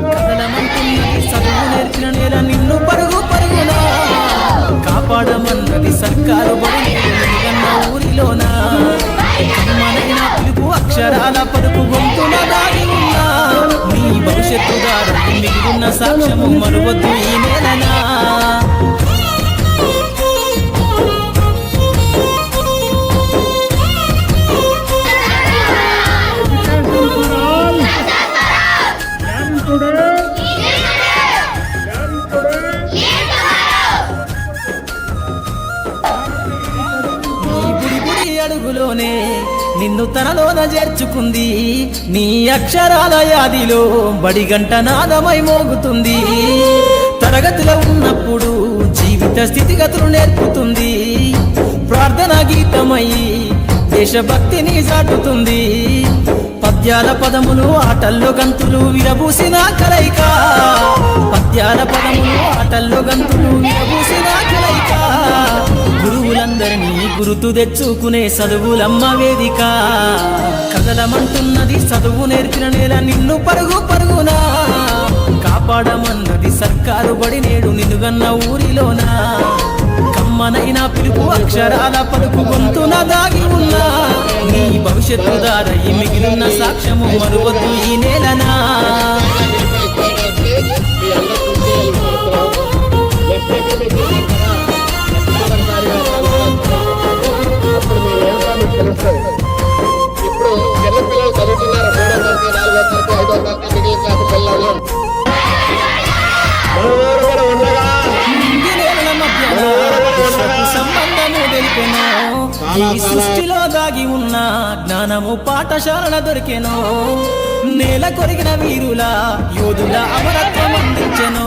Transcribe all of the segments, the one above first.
కదలమంటున్నది చదువు నేర్పిన నేల నిన్ను పరుగు పరుగునా కాపాడమన్నది సర్కారు బడి కన్న ఊరిలోనా కమ్మనైన పిలుపు అక్షరాల పలుకు గొంతున దాగి ఉన్నా నీ భవిష్యత్తు దారి మిగిలిన సాక్ష్యము మరువద్దు ఈ నేలనా అడుగులోనే నిన్ను తనలోన చేర్చుకుంది నీ అక్షరాల యాదిలో బడిగంట నాదమై మోగుతుంది తరగతిలో ఉన్నప్పుడు జీవిత స్థితిగతులు నేర్పుతుంది ప్రార్థనా గీతమై దేశభక్తిని చాటుతుంది పద్యాల పదములు ఆటల్లో గంతులు విరబూసిన కలయిక పద్యాల పదములు ఆటల్లో గంతులు విరబూసిన కలయిక గురువులందరినీ గుర్తు తెచ్చుకునే చదువులమ్మ వేదిక కదలమంటున్నది చదువు నేర్పిన నేల నిన్ను పరుగు పరుగునా కాపాడమన్నది సర్కారు బడి నేడు నిన్నుగన్న ఊరిలోనా కమ్మనైన పిలుపు అక్షరాల పలుకు గొంతున దాగి ఉన్నా నీ భవిష్యత్తు దారి మిగిలిన సాక్ష్యము మరువద్దు ఈ నేలనా ఇప్పుడు చిన్న పిల్లలు చదువుతున్నారు 3వ తరగతి 4వ తరగతి 5వ తరగతి మిగిలిన క్లాసు పిల్లలు సంబంధము తెలిపెనో ఈ సృష్టిలో దాగి ఉన్న జ్ఞానము పాఠశాలల దొరికెనో నేల కొరిగిన వీరుల యోధుల అమరత్వం అందించెనో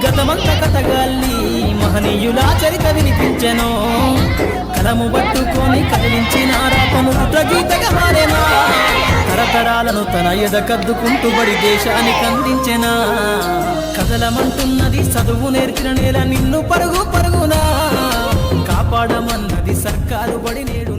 గతమంత కథగాల్ని మహనీయుల చరిత వినిపించెనో కలము పట్టుకొని కదిలించిన రాతను గీతగా మారేనా తరతరాలను తన ఎద కద్దుకుంటూ బడి దేశానికి అందించెనా కదలమంటున్నది చదువు నేర్పిన నేల నిన్ను పరుగు పరుగునా కాపాడమన్నది సర్కారు బడి నేడు